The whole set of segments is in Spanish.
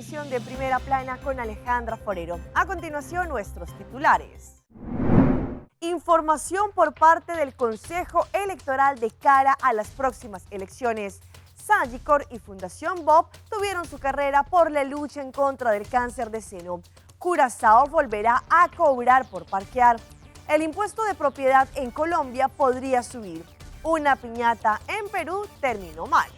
emisión de Primera Plana con Alejandra Forero. A continuación, nuestros titulares. Información por parte del Consejo Electoral de cara a las próximas elecciones. Sagicor y Fundación Bob tuvieron su carrera por la lucha en contra del cáncer de seno. Curazao volverá a cobrar por parquear. El impuesto de propiedad en Colombia podría subir. Una piñata en Perú terminó mal.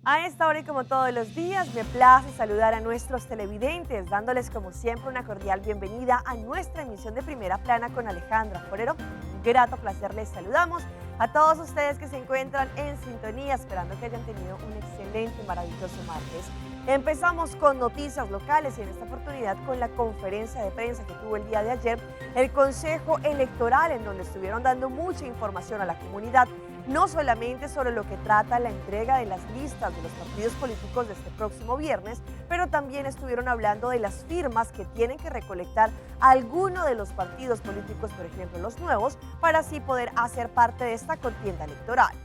A esta hora y como todos los días, me place saludar a nuestros televidentes, dándoles como siempre una cordial bienvenida a nuestra emisión de Primera Plana con Alejandra Forero. Un grato placer les saludamos a todos ustedes que se encuentran en sintonía, esperando que hayan tenido un excelente y maravilloso martes. Empezamos con noticias locales y en esta oportunidad con la conferencia de prensa que tuvo el día de ayer el Consejo Electoral, en donde estuvieron dando mucha información a la comunidad, no solamente sobre lo que trata la entrega de las listas de los partidos políticos de este próximo viernes, pero también estuvieron hablando de las firmas que tienen que recolectar alguno de los partidos políticos, por ejemplo los nuevos, para así poder hacer parte de esta contienda electoral.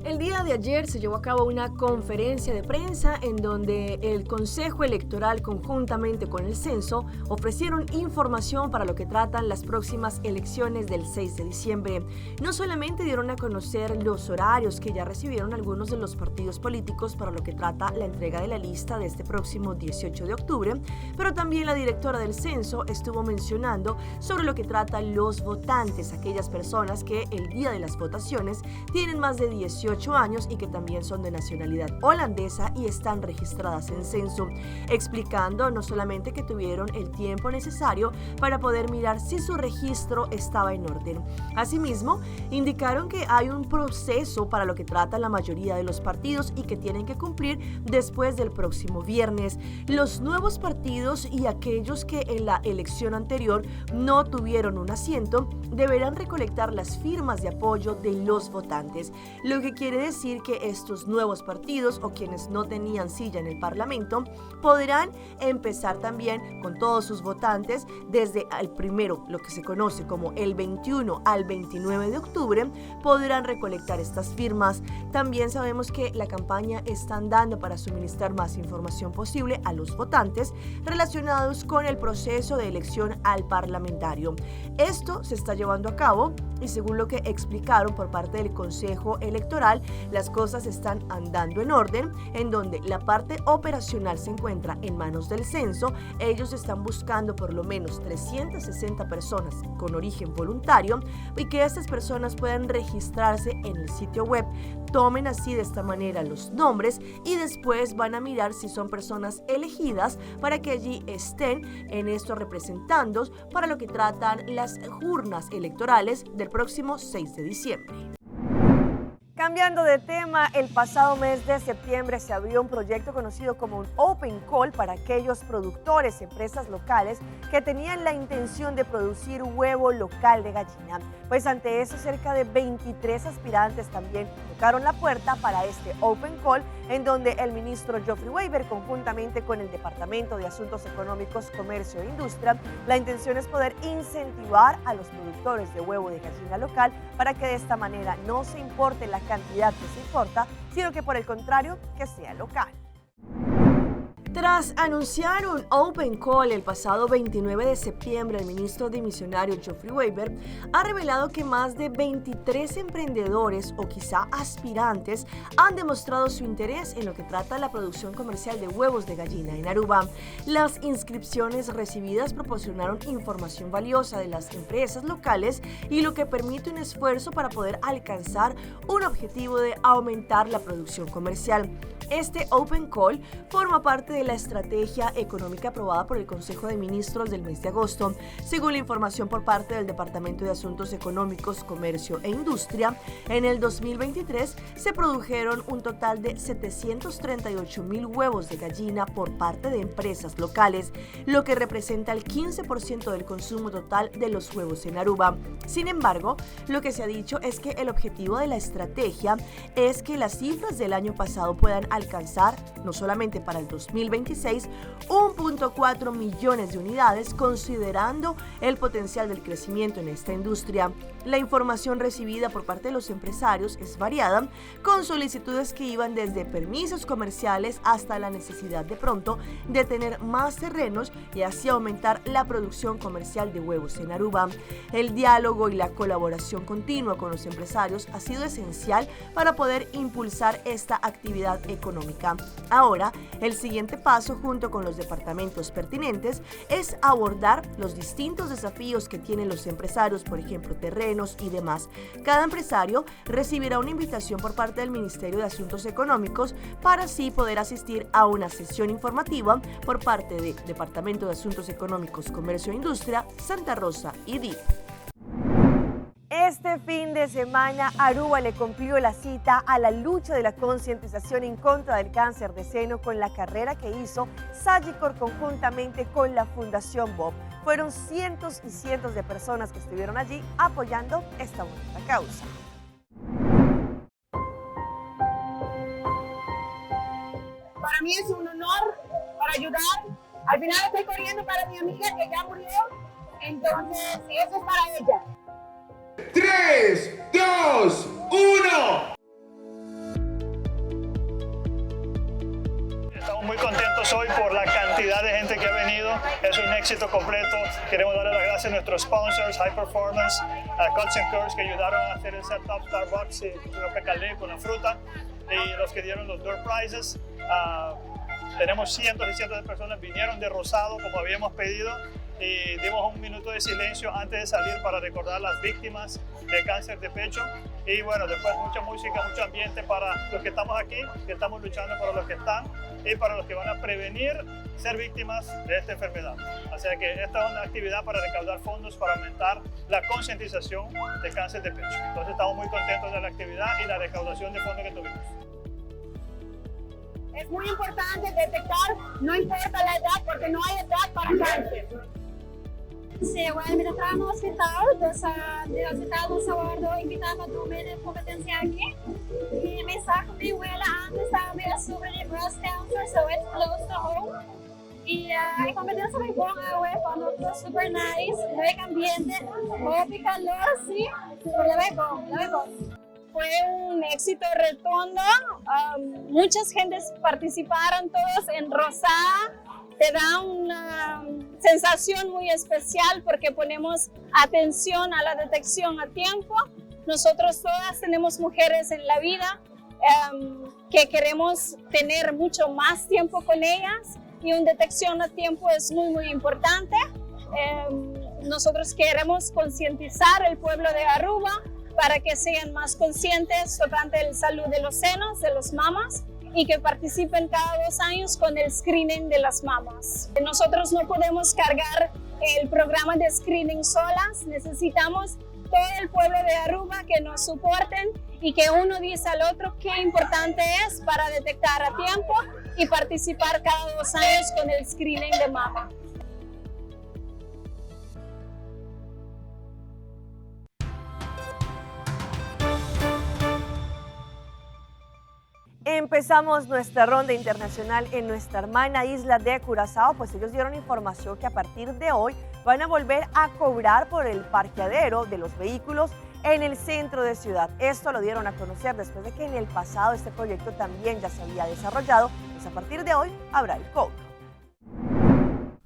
El día de ayer se llevó a cabo una conferencia de prensa en donde el Consejo Electoral conjuntamente con el Censo ofrecieron información para lo que tratan las próximas elecciones del 6 de diciembre. No solamente dieron a conocer los horarios que ya recibieron algunos de los partidos políticos para lo que trata la entrega de la lista de este próximo 18 de octubre, pero también la directora del Censo estuvo mencionando sobre lo que tratan los votantes, aquellas personas que el día de las votaciones tienen más de 18 años y que también son de nacionalidad holandesa y están registradas en censo, explicando no solamente que tuvieron el tiempo necesario para poder mirar si su registro estaba en orden. Asimismo, indicaron que hay un proceso para lo que trata la mayoría de los partidos y que tienen que cumplir después del próximo viernes. Los nuevos partidos y aquellos que en la elección anterior no tuvieron un asiento deberán recolectar las firmas de apoyo de los votantes, lo que quiere decir que estos nuevos partidos o quienes no tenían silla en el Parlamento podrán empezar también con todos sus votantes desde el primero, lo que se conoce como el 21 al 29 de octubre, podrán recolectar estas firmas. También sabemos que la campaña están dando para suministrar más información posible a los votantes relacionados con el proceso de elección al parlamentario. Esto se está llevando a cabo y según lo que explicaron por parte del Consejo Electoral, las cosas están andando en orden, en donde la parte operacional se encuentra en manos del Censo. Ellos están buscando por lo menos 360 personas con origen voluntario y que estas personas puedan registrarse en el sitio web. Tomen así de esta manera los nombres y después van a mirar si son personas elegidas para que allí estén en esto representando para lo que tratan las urnas electorales del próximo 6 de diciembre. Cambiando de tema, el pasado mes de septiembre se abrió un proyecto conocido como un Open Call para aquellos productores, empresas locales que tenían la intención de producir huevo local de gallina. Pues ante eso, cerca de 23 aspirantes también tocaron la puerta para este Open Call, en donde el ministro Geoffrey Weber, conjuntamente con el Departamento de Asuntos Económicos, Comercio e Industria, la intención es poder incentivar a los productores de huevo de gallina local para que de esta manera no se importe la cantidad que se importa, sino que por el contrario, que sea local. Tras anunciar un Open Call el pasado 29 de septiembre, el ministro dimisionario Geoffrey Weber ha revelado que más de 23 emprendedores o quizá aspirantes han demostrado su interés en lo que trata la producción comercial de huevos de gallina en Aruba. Las inscripciones recibidas proporcionaron información valiosa de las empresas locales y lo que permite un esfuerzo para poder alcanzar un objetivo de aumentar la producción comercial. Este Open Call forma parte de la estrategia económica aprobada por el Consejo de Ministros del mes de agosto. Según la información por parte del Departamento de Asuntos Económicos, Comercio e Industria, en el 2023 se produjeron un total de 738,000 huevos de gallina por parte de empresas locales, lo que representa el 15% del consumo total de los huevos en Aruba. Sin embargo, lo que se ha dicho es que el objetivo de la estrategia es que las cifras del año pasado puedan alcanzar, no solamente para el 2024, 2026 1.4 millones de unidades, considerando el potencial del crecimiento en esta industria. La información recibida por parte de los empresarios es variada, con solicitudes que iban desde permisos comerciales hasta la necesidad de pronto de tener más terrenos y así aumentar la producción comercial de huevos en Aruba. El diálogo y la colaboración continua con los empresarios ha sido esencial para poder impulsar esta actividad económica. Ahora, el siguiente paso, junto con los departamentos pertinentes, es abordar los distintos desafíos que tienen los empresarios, por ejemplo, terrenos y demás. Cada empresario recibirá una invitación por parte del Ministerio de Asuntos Económicos para así poder asistir a una sesión informativa por parte del Departamento de Asuntos Económicos, Comercio e Industria, Santa Rosa y DIF. Este fin de semana, Aruba le cumplió la cita a la lucha de la concientización en contra del cáncer de seno con la carrera que hizo Sagicor conjuntamente con la Fundación Bob. Fueron cientos y cientos de personas que estuvieron allí apoyando esta bonita causa. Para mí es un honor para ayudar. Al final estoy corriendo para mi amiga que ya murió, entonces eso es para ella. 3, 2, 1. Estamos muy contentos hoy por la cantidad de gente que ha venido. Es un éxito completo. Queremos darle las gracias a nuestros sponsors, High Performance, a Cuts & Curves, que ayudaron a hacer el setup Starbucks y el pecalé con la fruta, y los que dieron los door prizes. Tenemos cientos y cientos de personas, vinieron de Rosado como habíamos pedido, y dimos un minuto de silencio antes de salir para recordar a las víctimas de cáncer de pecho. Y bueno, después mucha música, mucho ambiente para los que estamos aquí, que estamos luchando para los que están y para los que van a prevenir ser víctimas de esta enfermedad. Así que esta es una actividad para recaudar fondos para aumentar la concientización de cáncer de pecho. Entonces estamos muy contentos de la actividad y la recaudación de fondos que tuvimos. Es muy importante detectar, no importa la edad, porque no hay edad para cáncer. Sí, bueno, mira, estava no hospital, do hospital do Salvador, invitava a dormir de competência aqui. E me saco de ela antes estava sobre de breast cancer, so it's close to home. Y a competencia muy buena, cuando todo super nice, el ambiente, muy calor, sí, pero la veo. Fue un éxito redondo, muchas gentes participaron todos en Rosada. Te da una sensación muy especial porque ponemos atención a la detección a tiempo. Nosotros todas tenemos mujeres en la vida que queremos tener mucho más tiempo con ellas, y una detección a tiempo es muy importante. Nosotros queremos concientizar al pueblo de Aruba para que sean más conscientes sobre la salud de los senos, de las mamas, y que participen cada 2 años con el screening de las mamas. Nosotros no podemos cargar el programa de screening solas, necesitamos todo el pueblo de Aruba que nos soporten y que uno dice al otro qué importante es para detectar a tiempo y participar cada 2 años con el screening de mama. Empezamos nuestra ronda internacional en nuestra hermana isla de Curazao, pues ellos dieron información que a partir de hoy van a volver a cobrar por el parqueadero de los vehículos en el centro de ciudad. Esto lo dieron a conocer después de que en el pasado este proyecto también ya se había desarrollado, pues a partir de hoy habrá el cobro.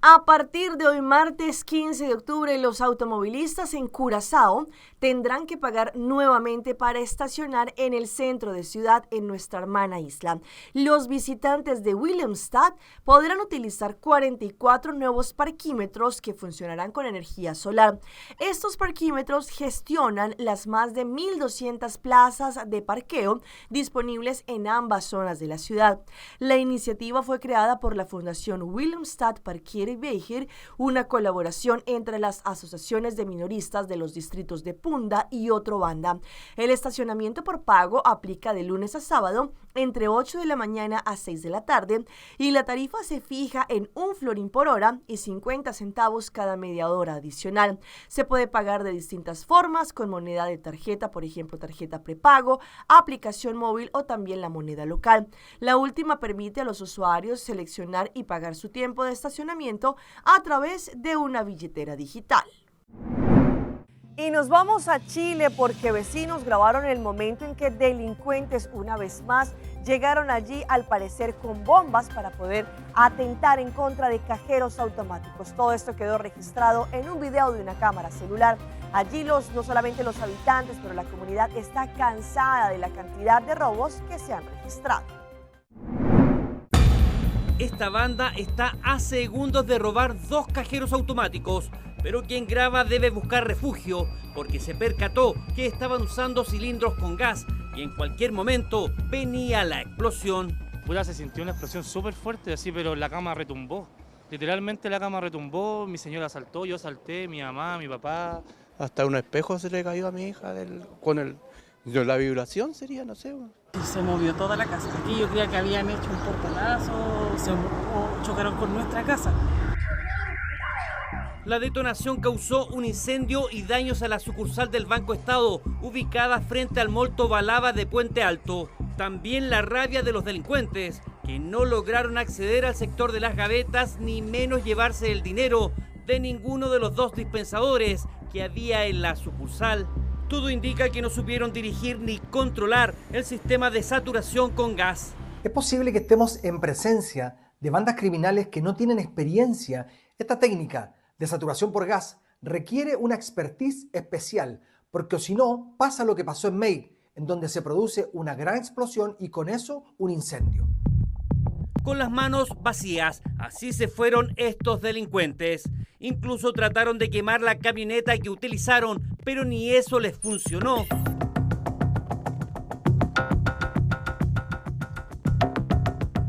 A partir de hoy, martes 15 de octubre, los automovilistas en Curazao tendrán que pagar nuevamente para estacionar en el centro de ciudad en nuestra hermana isla. Los visitantes de Willemstad podrán utilizar 44 nuevos parquímetros que funcionarán con energía solar. Estos parquímetros gestionan las más de 1.200 plazas de parqueo disponibles en ambas zonas de la ciudad. La iniciativa fue creada por la Fundación Willemstad Parkier Beheer, una colaboración entre las asociaciones de minoristas de los distritos de Punda y Otro Banda. El estacionamiento por pago aplica de lunes a sábado entre 8 de la mañana a 6 de la tarde y la tarifa se fija en 1 florín por hora y 50 centavos cada media hora adicional. Se puede pagar de distintas formas con moneda de tarjeta, por ejemplo tarjeta prepago, aplicación móvil o también la moneda local. La última permite a los usuarios seleccionar y pagar su tiempo de estacionamiento a través de una billetera digital. Y nos vamos a Chile porque vecinos grabaron el momento en que delincuentes una vez más llegaron allí al parecer con bombas para poder atentar en contra de cajeros automáticos. Todo esto quedó registrado en un video de una cámara celular. Allí no solamente los habitantes, pero la comunidad está cansada de la cantidad de robos que se han registrado. Esta banda está a segundos de robar 2 cajeros automáticos, pero quien graba debe buscar refugio porque se percató que estaban usando cilindros con gas y en cualquier momento venía la explosión. Se sintió una explosión súper fuerte, así, pero la cama retumbó. Literalmente la cama retumbó, mi señora saltó, yo salté, mi mamá, mi papá. Hasta un espejo se le cayó a mi hija la vibración sería, no sé. Se movió toda la casa. Y yo creía que habían hecho un portonazo o chocaron con nuestra casa. La detonación causó un incendio y daños a la sucursal del Banco Estado, ubicada frente al Mall Tobalaba de Puente Alto. También la rabia de los delincuentes, que no lograron acceder al sector de las gavetas ni menos llevarse el dinero de ninguno de los 2 dispensadores que había en la sucursal. Todo indica que no supieron dirigir ni controlar el sistema de saturación con gas. Es posible que estemos en presencia de bandas criminales que no tienen experiencia. Esta técnica de saturación por gas requiere una expertise especial, porque si no, pasa lo que pasó en May, en donde se produce una gran explosión y con eso un incendio. Con las manos vacías, así se fueron estos delincuentes. Incluso trataron de quemar la camioneta que utilizaron, pero ni eso les funcionó.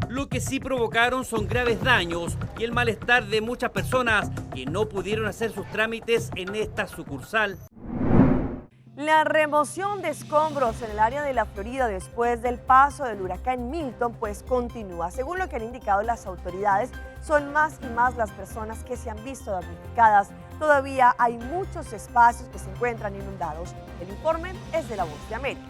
Lo que sí provocaron son graves daños y el malestar de muchas personas que no pudieron hacer sus trámites en esta sucursal. La remoción de escombros en el área de la Florida después del paso del huracán Milton pues continúa. Según lo que han indicado las autoridades, son más y más las personas que se han visto damnificadas. Todavía hay muchos espacios que se encuentran inundados. El informe es de La Voz de América.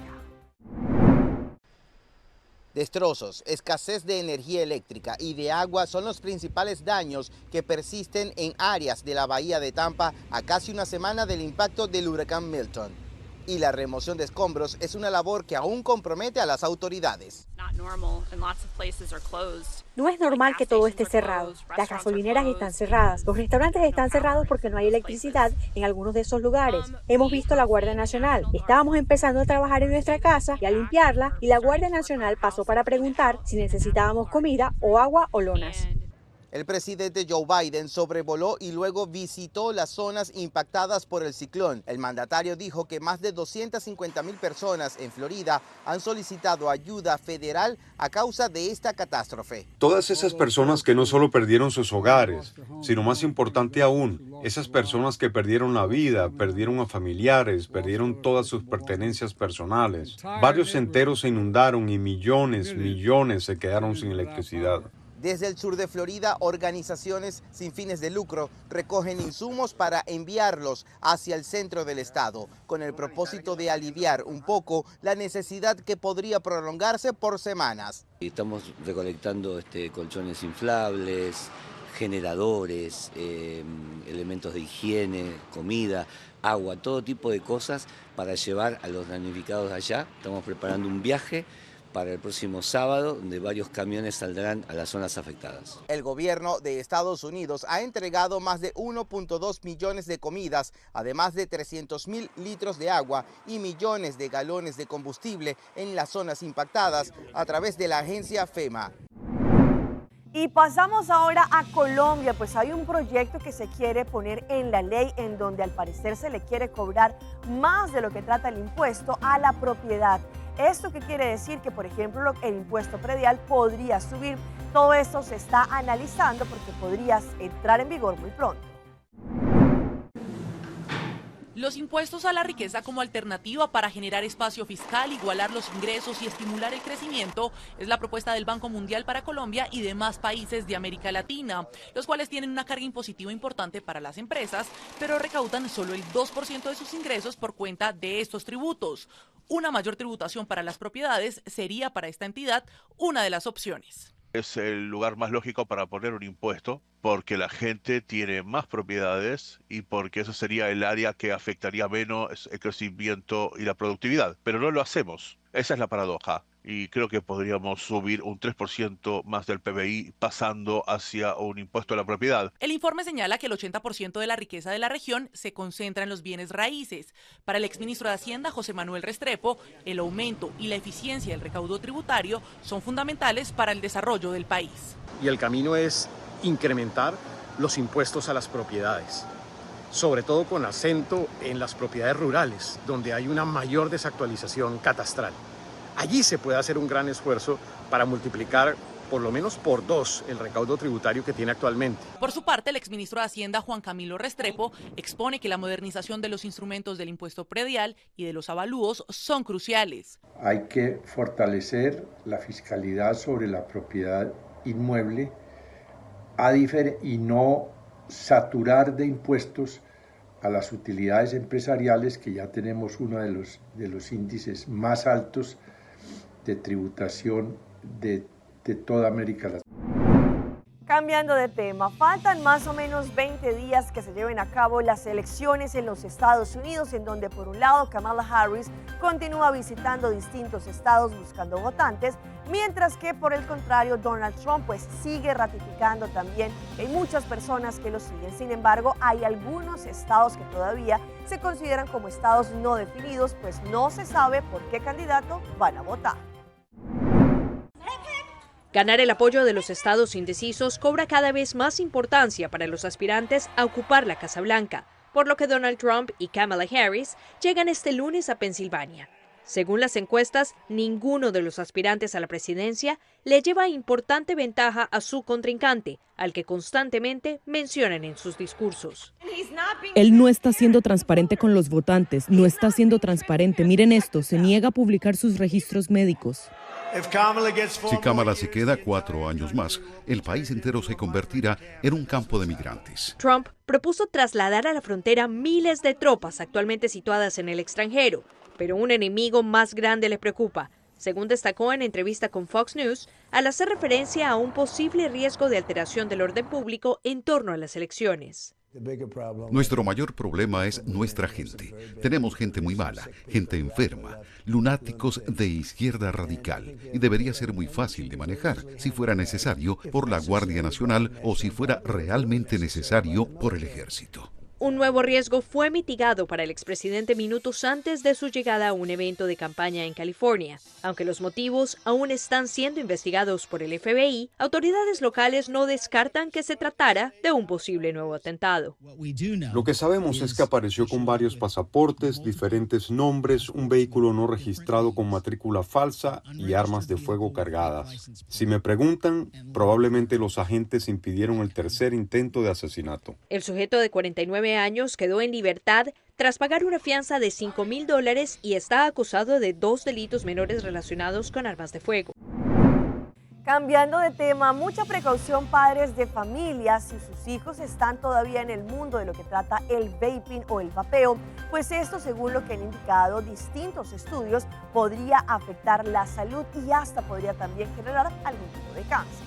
Destrozos, escasez de energía eléctrica y de agua son los principales daños que persisten en áreas de la bahía de Tampa a casi una semana del impacto del huracán Milton. Y la remoción de escombros es una labor que aún compromete a las autoridades. No es normal que todo esté cerrado. Las gasolineras están cerradas, los restaurantes están cerrados porque no hay electricidad en algunos de esos lugares. Hemos visto la Guardia Nacional. Estábamos empezando a trabajar en nuestra casa y a limpiarla y la Guardia Nacional pasó para preguntar si necesitábamos comida o agua o lonas. El presidente Joe Biden sobrevoló y luego visitó las zonas impactadas por el ciclón. El mandatario dijo que más de 250,000 personas en Florida han solicitado ayuda federal a causa de esta catástrofe. Todas esas personas que no solo perdieron sus hogares, sino más importante aún, esas personas que perdieron la vida, perdieron a familiares, perdieron todas sus pertenencias personales. Barrios enteros se inundaron y millones se quedaron sin electricidad. Desde el sur de Florida, organizaciones sin fines de lucro recogen insumos para enviarlos hacia el centro del estado, con el propósito de aliviar un poco la necesidad que podría prolongarse por semanas. Estamos recolectando colchones inflables, generadores, elementos de higiene, comida, agua, todo tipo de cosas para llevar a los damnificados allá. Estamos preparando un viaje para el próximo sábado, donde varios camiones saldrán a las zonas afectadas. El gobierno de Estados Unidos ha entregado más de 1.2 millones de comidas, además de 300,000 litros de agua y millones de galones de combustible en las zonas impactadas a través de la agencia FEMA. Y pasamos ahora a Colombia, pues hay un proyecto que se quiere poner en la ley en donde al parecer se le quiere cobrar más de lo que trata el impuesto a la propiedad. ¿Esto qué quiere decir? Que, por ejemplo, el impuesto predial podría subir. Todo esto se está analizando porque podría entrar en vigor muy pronto. Los impuestos a la riqueza como alternativa para generar espacio fiscal, igualar los ingresos y estimular el crecimiento es la propuesta del Banco Mundial para Colombia y demás países de América Latina, los cuales tienen una carga impositiva importante para las empresas, pero recaudan solo el 2% de sus ingresos por cuenta de estos tributos. Una mayor tributación para las propiedades sería para esta entidad una de las opciones. Es el lugar más lógico para poner un impuesto porque la gente tiene más propiedades y porque eso sería el área que afectaría menos el crecimiento y la productividad. Pero no lo hacemos. Esa es la paradoja. Y creo que podríamos subir un 3% más del PBI pasando hacia un impuesto a la propiedad. El informe señala que el 80% de la riqueza de la región se concentra en los bienes raíces. Para el exministro de Hacienda, José Manuel Restrepo, el aumento y la eficiencia del recaudo tributario son fundamentales para el desarrollo del país. Y el camino es incrementar los impuestos a las propiedades, sobre todo con acento en las propiedades rurales, donde hay una mayor desactualización catastral. Allí se puede hacer un gran esfuerzo para multiplicar por lo menos por 2 el recaudo tributario que tiene actualmente. Por su parte, el exministro de Hacienda, Juan Camilo Restrepo, expone que la modernización de los instrumentos del impuesto predial y de los avalúos son cruciales. Hay que fortalecer la fiscalidad sobre la propiedad inmueble y no saturar de impuestos a las utilidades empresariales, que ya tenemos uno de los índices más altos de tributación de toda América Latina. Cambiando de tema, faltan más o menos 20 días que se lleven a cabo las elecciones en los Estados Unidos, en donde por un lado Kamala Harris continúa visitando distintos estados buscando votantes, mientras que por el contrario Donald Trump pues sigue ratificando también que hay muchas personas que lo siguen. Sin embargo, hay algunos estados que todavía se consideran como estados no definidos, pues no se sabe por qué candidato van a votar. Ganar el apoyo de los estados indecisos cobra cada vez más importancia para los aspirantes a ocupar la Casa Blanca, por lo que Donald Trump y Kamala Harris llegan este lunes a Pensilvania. Según las encuestas, ninguno de los aspirantes a la presidencia le lleva importante ventaja a su contrincante, al que constantemente mencionan en sus discursos. Él no está siendo transparente con los votantes, no está siendo transparente. Miren esto, se niega a publicar sus registros médicos. Si Kamala se queda 4 años más, el país entero se convertirá en un campo de migrantes. Trump propuso trasladar a la frontera miles de tropas actualmente situadas en el extranjero, pero un enemigo más grande le preocupa, según destacó en entrevista con Fox News, al hacer referencia a un posible riesgo de alteración del orden público en torno a las elecciones. Nuestro mayor problema es nuestra gente. Tenemos gente muy mala, gente enferma, lunáticos de izquierda radical, y debería ser muy fácil de manejar, si fuera necesario, por la Guardia Nacional o si fuera realmente necesario por el ejército. Un nuevo riesgo fue mitigado para el expresidente minutos antes de su llegada a un evento de campaña en California. Aunque los motivos aún están siendo investigados por el FBI, autoridades locales no descartan que se tratara de un posible nuevo atentado. Lo que sabemos es que apareció con varios pasaportes, diferentes nombres, un vehículo no registrado con matrícula falsa y armas de fuego cargadas. Si me preguntan, probablemente los agentes impidieron el tercer intento de asesinato. El sujeto de 49 años quedó en libertad tras pagar una fianza de $5,000 y está acusado de 2 delitos menores relacionados con armas de fuego. Cambiando de tema, mucha precaución padres de familia si sus hijos están todavía en el mundo de lo que trata el vaping o el vapeo, pues esto, según lo que han indicado distintos estudios, podría afectar la salud y hasta podría también generar algún tipo de cáncer.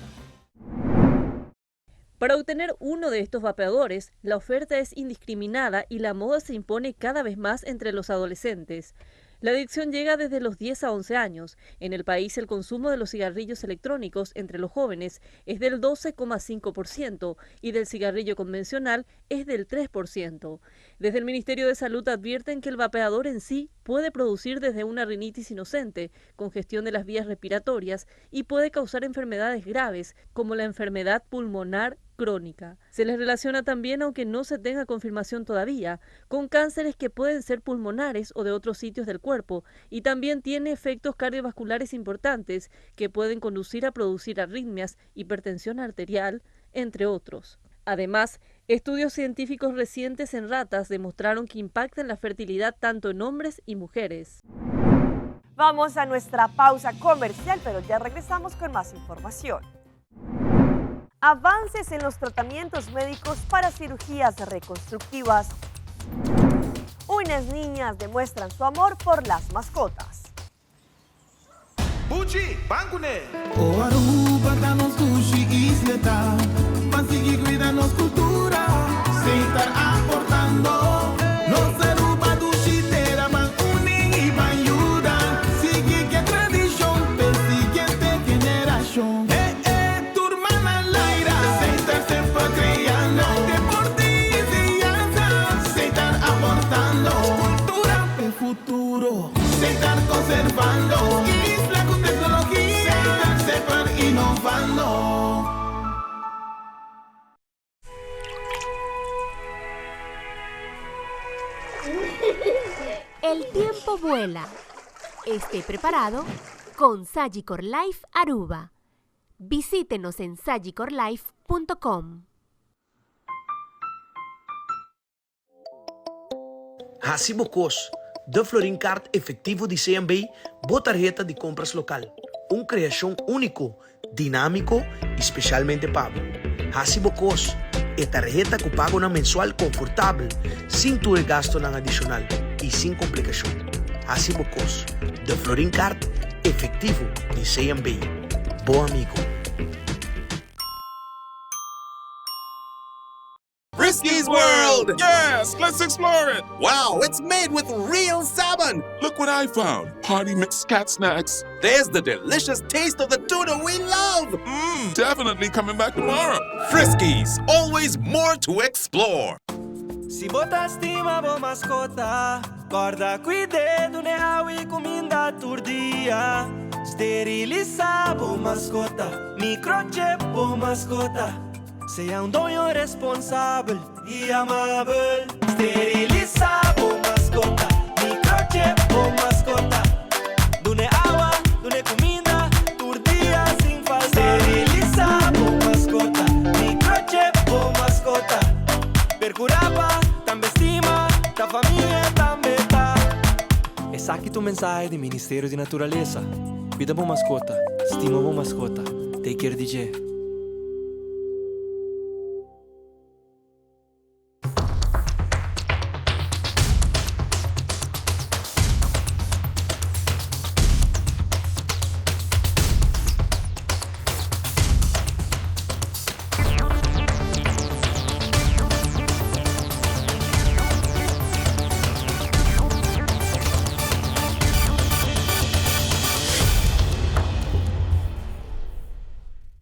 Para obtener uno de estos vapeadores, la oferta es indiscriminada y la moda se impone cada vez más entre los adolescentes. La adicción llega desde los 10 a 11 años. En el país, el consumo de los cigarrillos electrónicos entre los jóvenes es del 12,5% y del cigarrillo convencional es del 3%. Desde el Ministerio de Salud advierten que el vapeador en sí puede producir desde una rinitis inocente, congestión de las vías respiratorias y puede causar enfermedades graves como la enfermedad pulmonar crónica. Se les relaciona también, aunque no se tenga confirmación todavía, con cánceres que pueden ser pulmonares o de otros sitios del cuerpo, y también tiene efectos cardiovasculares importantes que pueden conducir a producir arritmias, hipertensión arterial, entre otros. Además, Estudios científicos recientes en ratas demostraron que impacta en la fertilidad tanto en hombres y mujeres. Vamos a nuestra pausa comercial, pero ya regresamos con más información. Avances en los tratamientos médicos para cirugías reconstructivas. Unas niñas demuestran su amor por las mascotas. Pucci, Bancune. O Aruba, danos sushi, isleta. Masigi, cuídanos cultura. Se estar aportando. Los Aruba, dushi, tera, van unen y van ayudan. Sigue que tradición, per siguiente generación. Tu hermana Laira. Se estar siempre creando. Deporte y danza. Se estar aportando. Cultura, el futuro. Se estar conservando. El tiempo vuela. Esté preparado con Sagicor Life Aruba. Visítenos en sagicorlife.com. Hacibocos, de Florin Card efectivo de CMB, boa tarjeta de compras local. Uma criação único, dinâmico e especialmente pago. Hacibocos, é tarjeta que paga uma mensual confortável, sem ter gasto não adicional e sem complicação. Hacibocos, de Florin Card efectivo de CMB. Bom amigo. Frisky's World! Yes, let's explore it! Wow, it's made with real salmon! Look what I found! Party mixed cat snacks. There's the delicious taste of the tuna we love! Definitely coming back tomorrow. Frisky's, always more to explore. Si bota estima bo mascota, guarda cuidado ne hawi comida turdia. Steriliza bo mascota, microchip bo mascota. Sea dueño responsable y amable. Steriliza bo mascota, microchip bo mascota. Dune agua, dune comida, turdia sin falta. Steriliza bo mascota, microchip bo mascota. Percurapa, tan vestima, ta família também tá. Essa aqui tu mensagem do Ministério de Natureza. Cuida bo mascota, estima bo mascota. Take care DJ.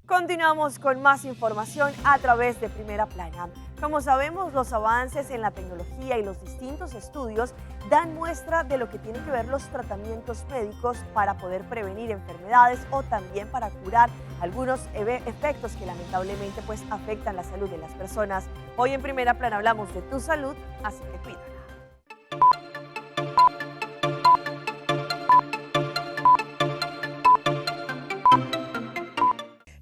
Continuamos con más información a través de Primera Plana. Como sabemos, los avances en la tecnología y los distintos estudios dan muestra de lo que tienen que ver los tratamientos médicos para poder prevenir enfermedades o también para curar algunos efectos que lamentablemente pues afectan la salud de las personas. Hoy en Primera Plana hablamos de tu salud, así que cuídala.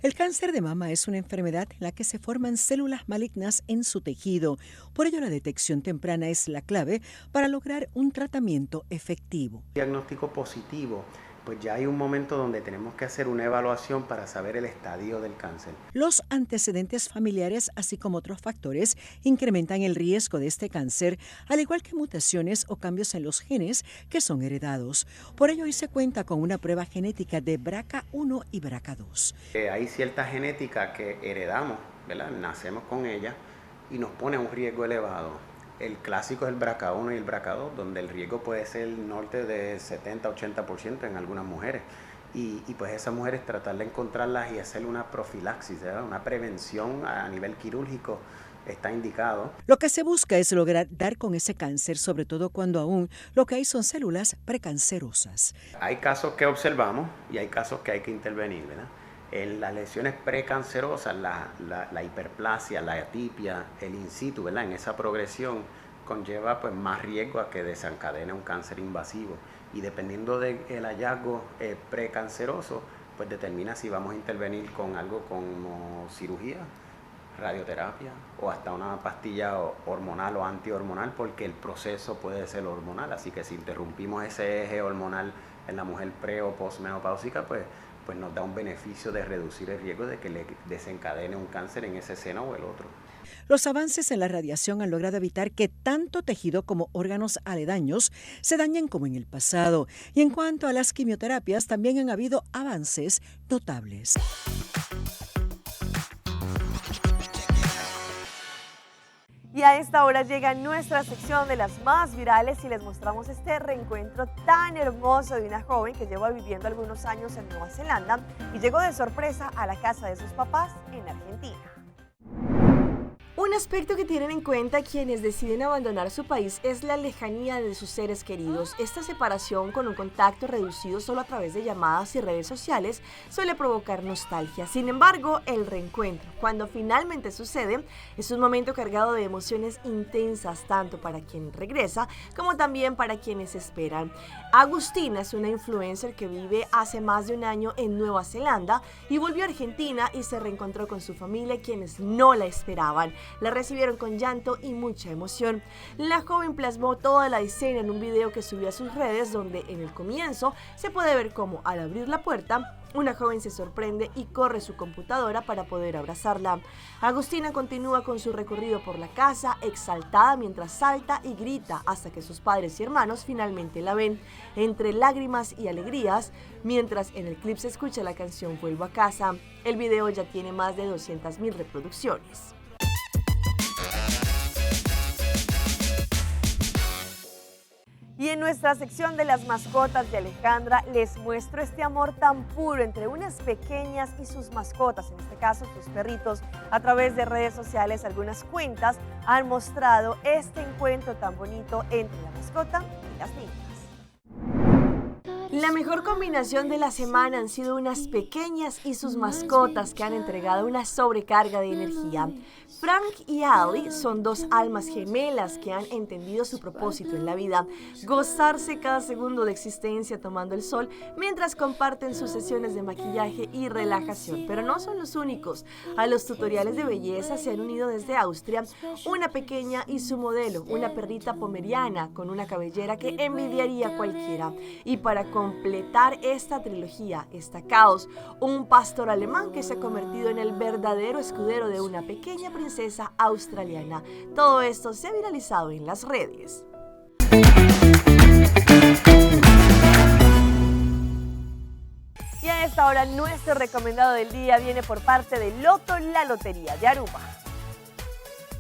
El cáncer de mama es una enfermedad en la que se forman células malignas en su tejido. Por ello, la detección temprana es la clave para lograr un tratamiento efectivo. Diagnóstico positivo, pues ya hay un momento donde tenemos que hacer una evaluación para saber el estadio del cáncer. Los antecedentes familiares, así como otros factores, incrementan el riesgo de este cáncer, al igual que mutaciones o cambios en los genes que son heredados. Por ello, hoy se cuenta con una prueba genética de BRCA1 y BRCA2. Hay cierta genética que heredamos, ¿verdad? Nacemos con ella y nos pone a un riesgo elevado. El clásico es el BRCA1 y el BRCA2, donde el riesgo puede ser norte de 70-80% en algunas mujeres. Y pues esas mujeres tratar de encontrarlas y hacer una profilaxis, ¿verdad? Una prevención a nivel quirúrgico está indicado. Lo que se busca es lograr dar con ese cáncer, sobre todo cuando aún lo que hay son células precancerosas. Hay casos que observamos y hay casos que hay que intervenir, ¿verdad? En las lesiones precancerosas, la hiperplasia, la atipia, el in situ, ¿verdad? En esa progresión conlleva pues más riesgo a que desencadene un cáncer invasivo y dependiendo del hallazgo precanceroso, pues determina si vamos a intervenir con algo como cirugía radioterapia o hasta una pastilla hormonal o antihormonal, porque el proceso puede ser hormonal, así que si interrumpimos ese eje hormonal en la mujer pre o postmenopáusica, pues nos da un beneficio de reducir el riesgo de que le desencadene un cáncer en ese seno o el otro. Los avances en la radiación han logrado evitar que tanto tejido como órganos aledaños se dañen como en el pasado. Y en cuanto a las quimioterapias, también han habido avances notables. Y a esta hora llega nuestra sección de las más virales y les mostramos este reencuentro tan hermoso de una joven que lleva viviendo algunos años en Nueva Zelanda y llegó de sorpresa a la casa de sus papás en Argentina. Un aspecto que tienen en cuenta quienes deciden abandonar su país es la lejanía de sus seres queridos. Esta separación con un contacto reducido solo a través de llamadas y redes sociales suele provocar nostalgia. Sin embargo, el reencuentro, cuando finalmente sucede, es un momento cargado de emociones intensas tanto para quien regresa como también para quienes esperan. Agustina es una influencer que vive hace más de un año en Nueva Zelanda y volvió a Argentina y se reencontró con su familia, quienes no la esperaban. La recibieron con llanto y mucha emoción. La joven plasmó toda la escena en un video que subió a sus redes, donde en el comienzo se puede ver cómo al abrir la puerta, una joven se sorprende y corre su computadora para poder abrazarla. Agustina continúa con su recorrido por la casa, exaltada mientras salta y grita hasta que sus padres y hermanos finalmente la ven, entre lágrimas y alegrías, mientras en el clip se escucha la canción Vuelvo a casa. El video ya tiene más de 200.000 reproducciones. Y en nuestra sección de las mascotas de Alejandra les muestro este amor tan puro entre unas pequeñas y sus mascotas, en este caso sus perritos. A través de redes sociales algunas cuentas han mostrado este encuentro tan bonito entre la mascota y las niñas. La mejor combinación de la semana han sido unas pequeñas y sus mascotas que han entregado una sobrecarga de energía. Frank y Ali son dos almas gemelas que han entendido su propósito en la vida: gozarse cada segundo de existencia tomando el sol mientras comparten sus sesiones de maquillaje y relajación. Pero no son los únicos. A los tutoriales de belleza se han unido desde Austria una pequeña y su modelo, una perrita pomeriana con una cabellera que envidiaría cualquiera. Y para completar esta trilogía está Caos, un pastor alemán que se ha convertido en el verdadero escudero de una pequeña princesa australiana. Todo esto se ha viralizado en las redes. Y a esta hora nuestro recomendado del día viene por parte de Loto, la Lotería de Aruba.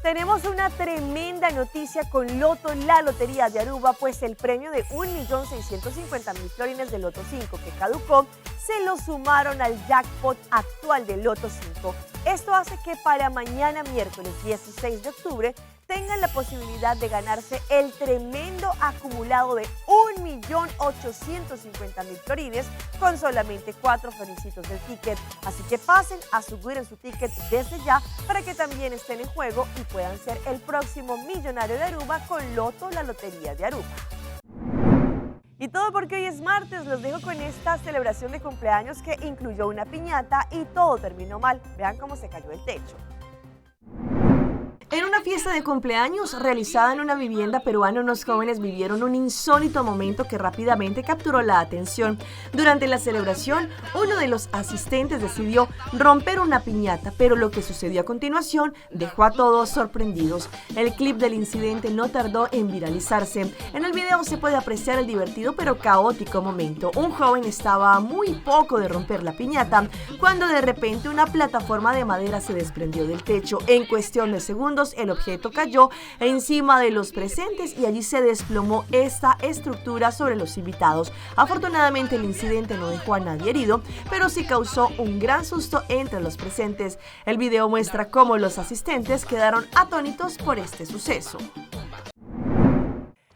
Tenemos una tremenda noticia con Loto, la Lotería de Aruba, pues el premio de 1.650.000 florines de Loto 5 que caducó se lo sumaron al jackpot actual de Loto 5. Esto hace que para mañana miércoles 16 de octubre tengan la posibilidad de ganarse el tremendo acumulado de 1.850.000 florines con solamente 4 florincitos del ticket. Así que pasen a subir en su ticket desde ya para que también estén en juego y puedan ser el próximo millonario de Aruba con Loto, la Lotería de Aruba. Y todo porque hoy es martes. Los dejo con esta celebración de cumpleaños que incluyó una piñata y todo terminó mal. Vean cómo se cayó el techo. En una fiesta de cumpleaños realizada en una vivienda peruana, unos jóvenes vivieron un insólito momento que rápidamente capturó la atención. Durante la celebración, uno de los asistentes decidió romper una piñata, pero lo que sucedió a continuación dejó a todos sorprendidos. El clip del incidente no tardó en viralizarse. En el video se puede apreciar el divertido pero caótico momento. Un joven estaba a muy poco de romper la piñata cuando de repente una plataforma de madera se desprendió del techo. En cuestión de segundos, el objeto cayó encima de los presentes y allí se desplomó esta estructura sobre los invitados. Afortunadamente el incidente no dejó a nadie herido, pero sí causó un gran susto entre los presentes. El video muestra cómo los asistentes quedaron atónitos por este suceso.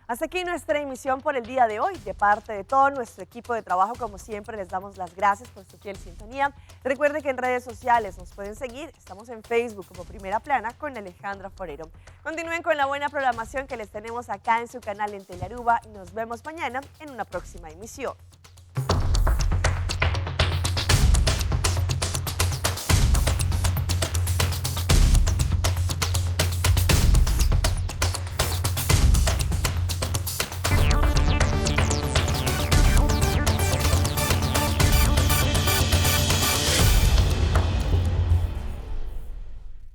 Hasta aquí nuestra emisión por el día de hoy. De parte de todo nuestro equipo de trabajo, como siempre, les damos las gracias por su fiel sintonía. Recuerde que en redes sociales nos pueden seguir. Estamos en Facebook como Primera Plana con Alejandra Forero. Continúen con la buena programación que les tenemos acá en su canal en Telearuba y nos vemos mañana en una próxima emisión.